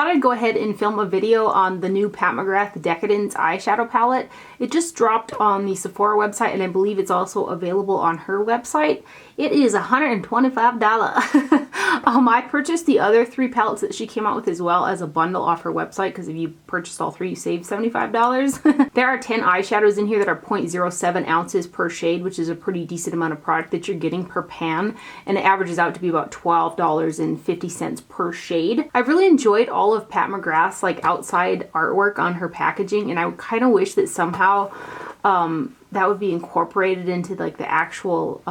thought I'd go ahead and film a video on the new Pat McGrath Decadence eyeshadow palette. It just dropped on the Sephora website, and I believe it's also available on her website. It is $125. I purchased the other 3 palettes that she came out with as well as a bundle off her website, because if you purchased all 3, you save $75. There are 10 eyeshadows in here that are 0.07 ounces per shade, which is a pretty decent amount of product that you're getting per pan, and it averages out to be about $12.50 per shade. I've really enjoyed all of Pat McGrath's like outside artwork on her packaging, and I kind of wish that somehow that would be incorporated into like the actual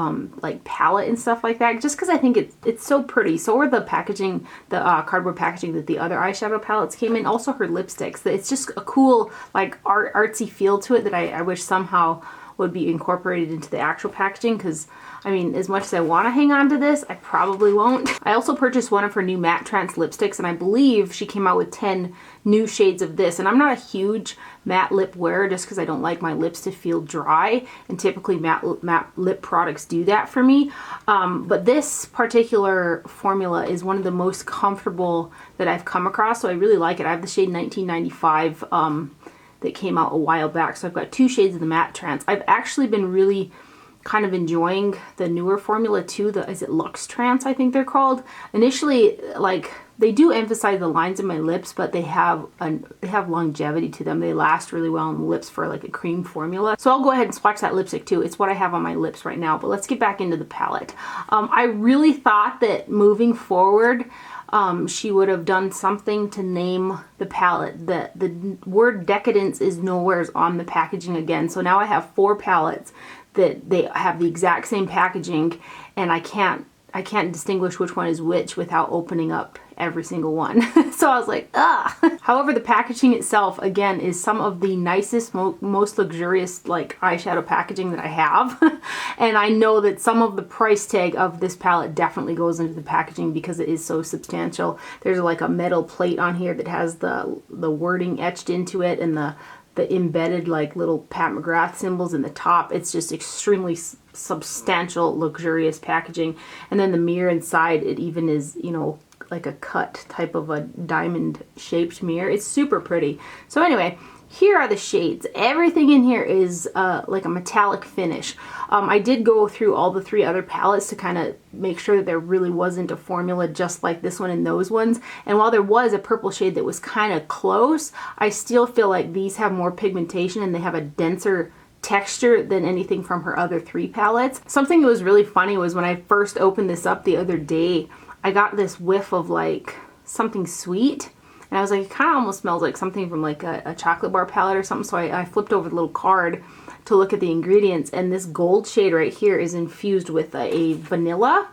like palette and stuff like that, just because I think it's so pretty. So are the packaging, the cardboard packaging that the other eyeshadow palettes came in, also her lipsticks. It's just a cool like artsy feel to it that I wish somehow would be incorporated into the actual packaging, because I mean, as much as I want to hang on to this, I probably won't. I also purchased one of her new matte trance lipsticks, and I believe she came out with 10 new shades of this. And I'm not a huge matte lip wearer just because I don't like my lips to feel dry, and typically matte lip products do that for me. But this particular formula is one of the most comfortable that I've come across, so I really like it. I have the shade 1995 that came out a while back, so I've got 2 shades of the matte trance. I've actually been really kind of enjoying the newer formula too. Is it Luxe Trance, I think they're called. Initially, like, they do emphasize the lines of my lips, but they have longevity to them. They last really well on the lips for like a cream formula. So I'll go ahead and swatch that lipstick too. It's what I have on my lips right now, but let's get back into the palette. I really thought that moving forward, she would have done something to name the palette. The word Decadence is nowhere on the packaging again. So now I have 4 palettes that they have the exact same packaging, and I can't distinguish which one is which without opening up every single one. So I was like, ah. However, the packaging itself, again, is some of the nicest, most luxurious like eyeshadow packaging that I have. And I know that some of the price tag of this palette definitely goes into the packaging because it is so substantial. There's like a metal plate on here that has the wording etched into it, and the embedded like little Pat McGrath symbols in the top. It's just extremely substantial, luxurious packaging. And then the mirror inside, it even is, you know, like a cut type of a diamond shaped mirror. It's super pretty. So anyway, here are the shades. Everything in here is like a metallic finish. I did go through all the 3 other palettes to kind of make sure that there really wasn't a formula just like this one and those ones. And while there was a purple shade that was kind of close, I still feel like these have more pigmentation and they have a denser texture than anything from her other 3 palettes. Something that was really funny was when I first opened this up the other day, I got this whiff of like something sweet. And I was like, it kind of almost smells like something from like a chocolate bar palette or something. So I flipped over the little card to look at the ingredients, and this gold shade right here is infused with a vanilla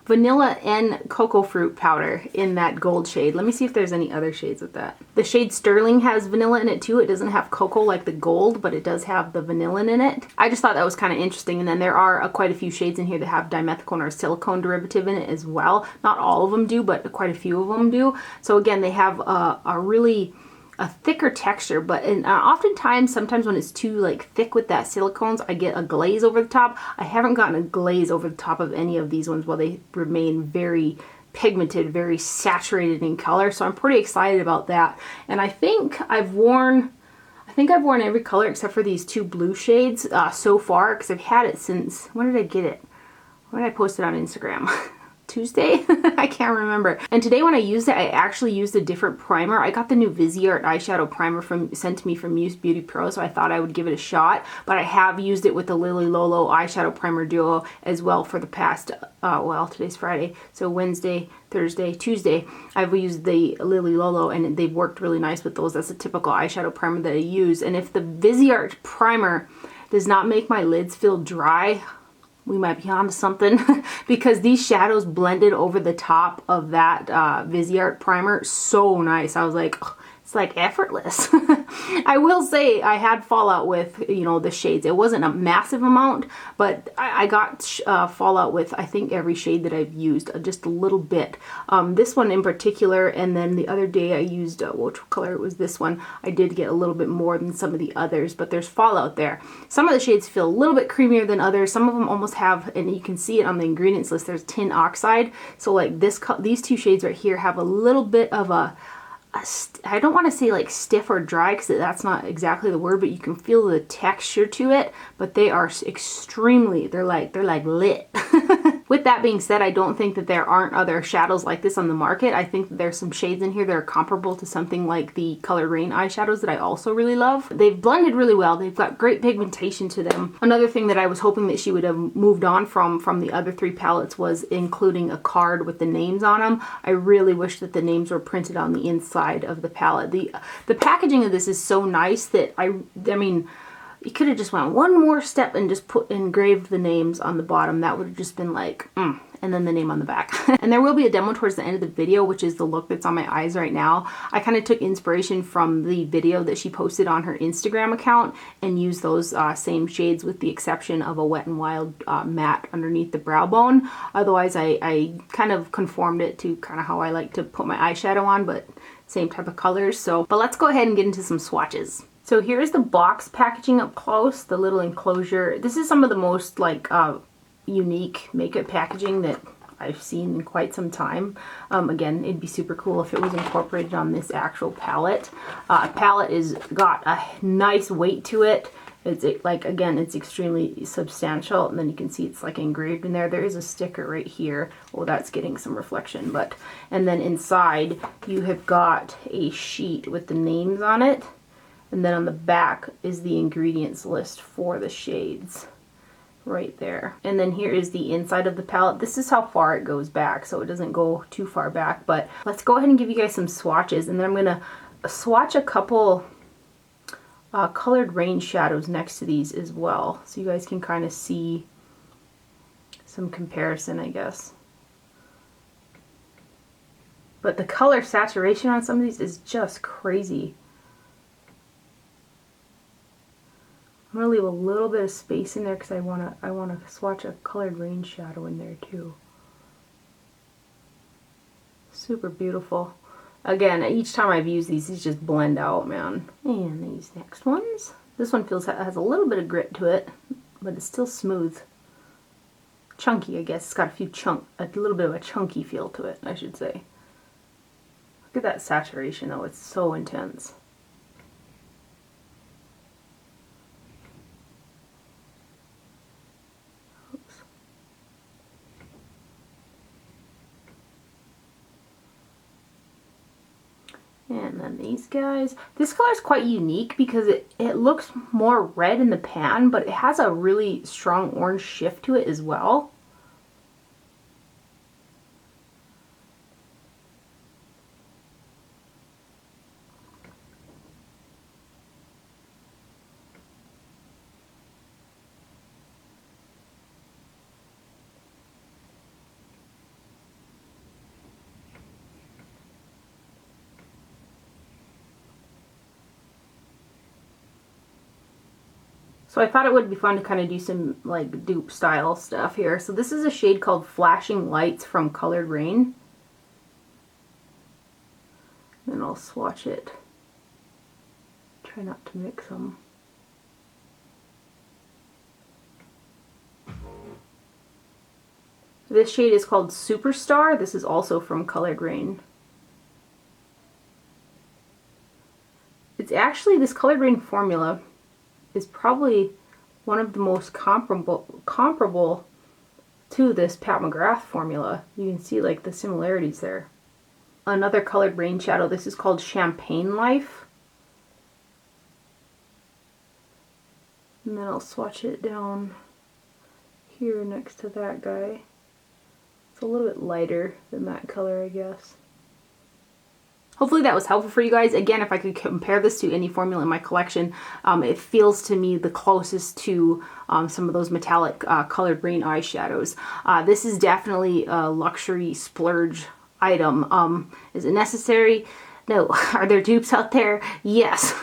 and cocoa fruit powder in that gold shade. Let me see if there's any other shades with that. The shade Sterling has vanilla in it too. It doesn't have cocoa like the gold, but it does have the vanillin in it. I just thought that was kind of interesting. And then there are quite a few shades in here that have dimethicone or silicone derivative in it as well. Not all of them do, but quite a few of them do. So again, they have a thicker texture, but oftentimes, sometimes when it's too like thick with that silicones, I get a glaze over the top. I haven't gotten a glaze over the top of any of these ones while they remain very pigmented, very saturated in color. So I'm pretty excited about that. And I think I've worn every color except for these 2 blue shades so far, because I've had it since, when did I get it? When did I post it on Instagram? Tuesday? I can't remember. And today when I used it, I actually used a different primer. I got the new Viseart eyeshadow primer sent to me from Muse Beauty Pro, so I thought I would give it a shot. But I have used it with the Lily Lolo eyeshadow primer duo as well for the past, well, today's Friday, so Wednesday, Thursday, Tuesday, I've used the Lily Lolo, and they've worked really nice with those. That's a typical eyeshadow primer that I use. And if the Viseart primer does not make my lids feel dry, we might be onto something because these shadows blended over the top of that Viseart primer so nice. I was like, oh, it's like effortless. I will say I had fallout with, you know, the shades. It wasn't a massive amount, but I got fallout with, I think, every shade that I've used, just a little bit. This one in particular, and then the other day I used, which color was this one? I did get a little bit more than some of the others, but there's fallout there. Some of the shades feel a little bit creamier than others. Some of them almost have, and you can see it on the ingredients list, there's tin oxide. So like these 2 shades right here have a little bit of a I don't want to say like stiff or dry because that's not exactly the word, but you can feel the texture to it, but they are extremely, they're like lit. With that being said, I don't think that there aren't other shadows like this on the market. I think that there's some shades in here that are comparable to something like the Colored Rain eyeshadows that I also really love. They've blended really well. They've got great pigmentation to them. Another thing that I was hoping that she would have moved on from the other three palettes was including a card with the names on them. I really wish that the names were printed on the inside of the palette. The packaging of this is so nice that I mean, you could have just went one more step and just engraved the names on the bottom. That would have just been like, and then the name on the back. And there will be a demo towards the end of the video, which is the look that's on my eyes right now. I kind of took inspiration from the video that she posted on her Instagram account and used those same shades with the exception of a Wet n Wild matte underneath the brow bone. Otherwise, I kind of conformed it to kind of how I like to put my eyeshadow on, but same type of colors. But let's go ahead and get into some swatches. So here's the box packaging up close, the little enclosure. This is some of the most like unique makeup packaging that I've seen in quite some time. Again, it'd be super cool if it was incorporated on this actual palette. Palette is got a nice weight to it. It's like, again, it's extremely substantial, and then you can see it's like engraved in there. There is a sticker right here. Oh, that's getting some reflection, but, and then inside you have got a sheet with the names on it. And then on the back is the ingredients list for the shades right there. And then here is the inside of the palette. This is how far it goes back, so it doesn't go too far back. But let's go ahead and give you guys some swatches. And then I'm going to swatch a couple Colored Rain shadows next to these as well, so you guys can kind of see some comparison, I guess. But the color saturation on some of these is just crazy. I'm gonna leave a little bit of space in there because I wanna swatch a Colored Rain shadow in there too. Super beautiful. Again, each time I've used these just blend out, man. And these next ones. This one has a little bit of grit to it, but it's still smooth. Chunky, I guess. It's got a little bit of a chunky feel to it, I should say. Look at that saturation though, it's so intense. And then these guys. This color is quite unique because it looks more red in the pan, but it has a really strong orange shift to it as well. So I thought it would be fun to kind of do some like dupe style stuff here. So this is a shade called Flashing Lights from Colored Rain. And I'll swatch it. Try not to mix them. This shade is called Superstar. This is also from Colored Rain. It's actually, this Colored Rain formula is probably one of the most comparable to this Pat McGrath formula. You can see like the similarities there. Another Colored Rain shadow. This is called Champagne Life. And then I'll swatch it down here next to that guy. It's a little bit lighter than that color, I guess. Hopefully that was helpful for you guys. Again, if I could compare this to any formula in my collection, it feels to me the closest to some of those metallic Colored Rain eyeshadows. This is definitely a luxury splurge item. Is it necessary? No. Are there dupes out there? Yes.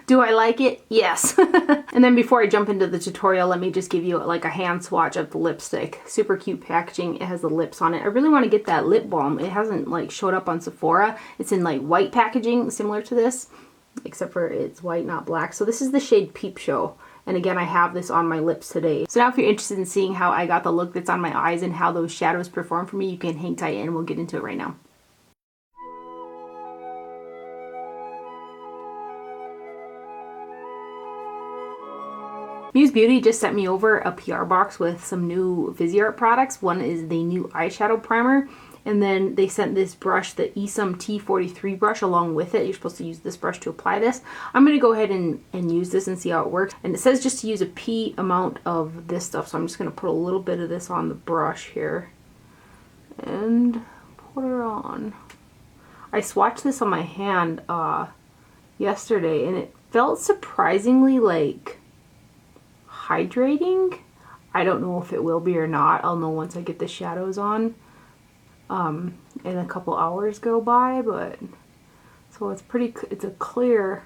Do I like it? Yes. And then before I jump into the tutorial, let me just give you like a hand swatch of the lipstick. Super cute packaging. It has the lips on it. I really want to get that lip balm. It hasn't like showed up on Sephora. It's in like white packaging, similar to this, except for it's white, not black. So this is the shade Peep Show. And again, I have this on my lips today. So now if you're interested in seeing how I got the look that's on my eyes and how those shadows perform for me, you can hang tight and we'll get into it right now. Muse Beauty just sent me over a PR box with some new Viseart products. One is the new eyeshadow primer, and then they sent this brush, the Esum T43 brush, along with it. You're supposed to use this brush to apply this. I'm going to go ahead and use this and see how it works. And it says just to use a pea amount of this stuff, so I'm just going to put a little bit of this on the brush here and put it on. I swatched this on my hand yesterday, and it felt surprisingly like hydrating. I don't know if it will be or not. I'll know once I get the shadows on and a couple hours go by, but so it's a clear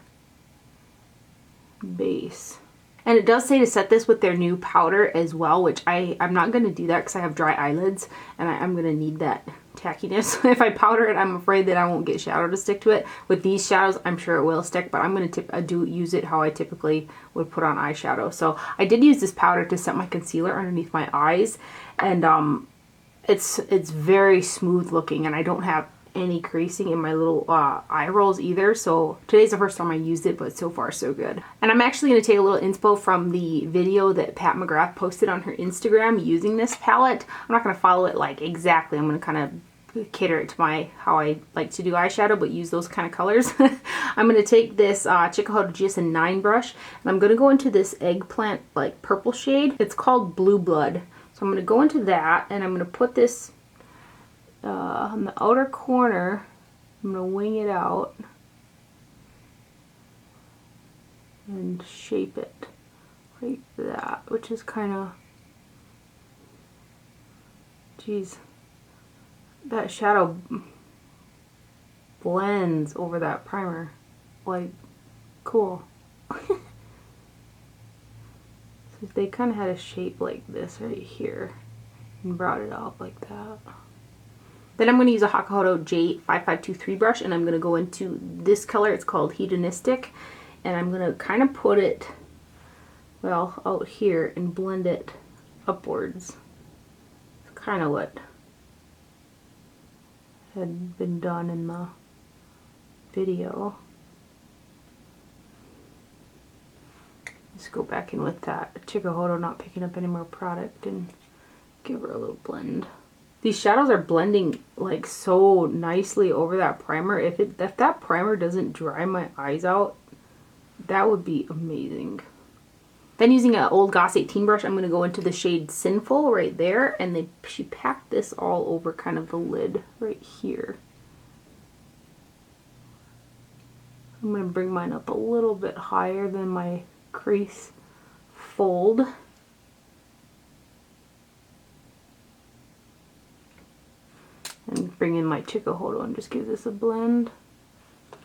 base. And it does say to set this with their new powder as well, which I'm not going to do that because I have dry eyelids and I'm going to need that tackiness. If I powder it, I'm afraid that I won't get shadow to stick to it. With these shadows, I'm sure it will stick, but I'm going to use it how I typically would put on eyeshadow. So I did use this powder to set my concealer underneath my eyes, and it's very smooth looking, and I don't have any creasing in my little eye rolls either. So today's the first time I used it, but so far so good. And I'm actually going to take a little inspo from the video that Pat McGrath posted on her Instagram using this palette. I'm not going to follow it like exactly. I'm going to kind of cater it to how I like to do eyeshadow, but use those kind of colors. I'm going to take this Chikuhodo GS9 brush, and I'm going to go into this eggplant like purple shade. It's called Blue Blood. So I'm going to go into that, and I'm going to put this on the outer corner. I'm going to wing it out and shape it like that, which is kind of, geez, that shadow blends over that primer, like, cool. So they kind of had a shape like this right here and brought it out like that. Then I'm going to use a Chikuhodo J5523 brush, and I'm going to go into this color. It's called Hedonistic, and I'm going to kind of put it, well, out here and blend it upwards. It's kind of what had been done in the video. Just go back in with that Chikuhodo, not picking up any more product, and give her a little blend. These shadows are blending like so nicely over that primer. If that primer doesn't dry my eyes out, that would be amazing. Then using an old Goss 18 brush, I'm going to go into the shade Sinful right there, and she packed this all over kind of the lid right here. I'm going to bring mine up a little bit higher than my crease fold. And bring in my Chikuhodo and just give this a blend.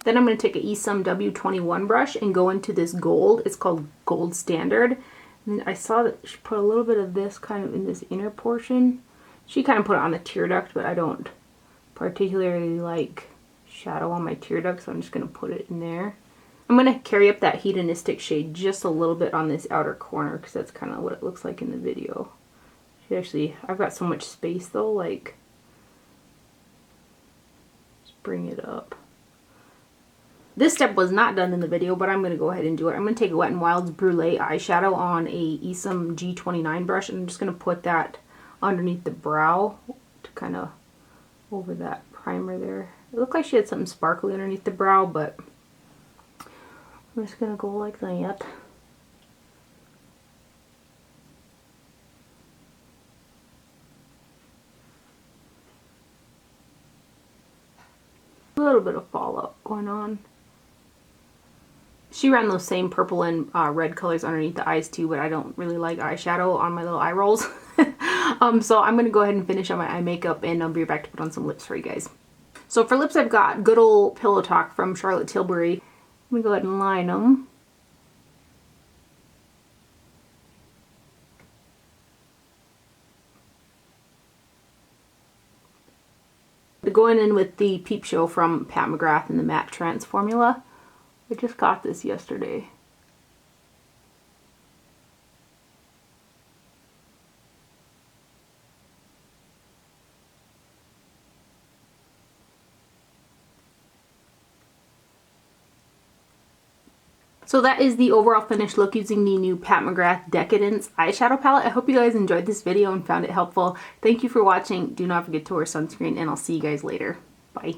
Then I'm going to take an Esum W21 brush and go into this gold. It's called Gold Standard. And I saw that she put a little bit of this kind of in this inner portion. She kind of put it on the tear duct, but I don't particularly like shadow on my tear duct, so I'm just going to put it in there. I'm going to carry up that Hedonistic shade just a little bit on this outer corner, because that's kind of what it looks like in the video. I've got so much space though, like, bring it up. This step was not done in the video, but I'm going to go ahead and do it. I'm going to take Wet n Wild's Brulee eyeshadow on a Esum G29 brush, and I'm just going to put that underneath the brow to kind of over that primer there. It looked like she had something sparkly underneath the brow, but I'm just going to go like that. A little bit of fallout going on. She ran those same purple and red colors underneath the eyes too, but I don't really like eyeshadow on my little eye rolls. So I'm going to go ahead and finish on my eye makeup, and I'll be right back to put on some lips for you guys. So for lips, I've got good old Pillow Talk from Charlotte Tilbury. Let me go ahead and line them. Going in with the Peep Show from Pat McGrath in the Matte Trance formula. I just got this yesterday. So that is the overall finished look using the new Pat McGrath Decadence eyeshadow palette. I hope you guys enjoyed this video and found it helpful. Thank you for watching. Do not forget to wear sunscreen, and I'll see you guys later. Bye.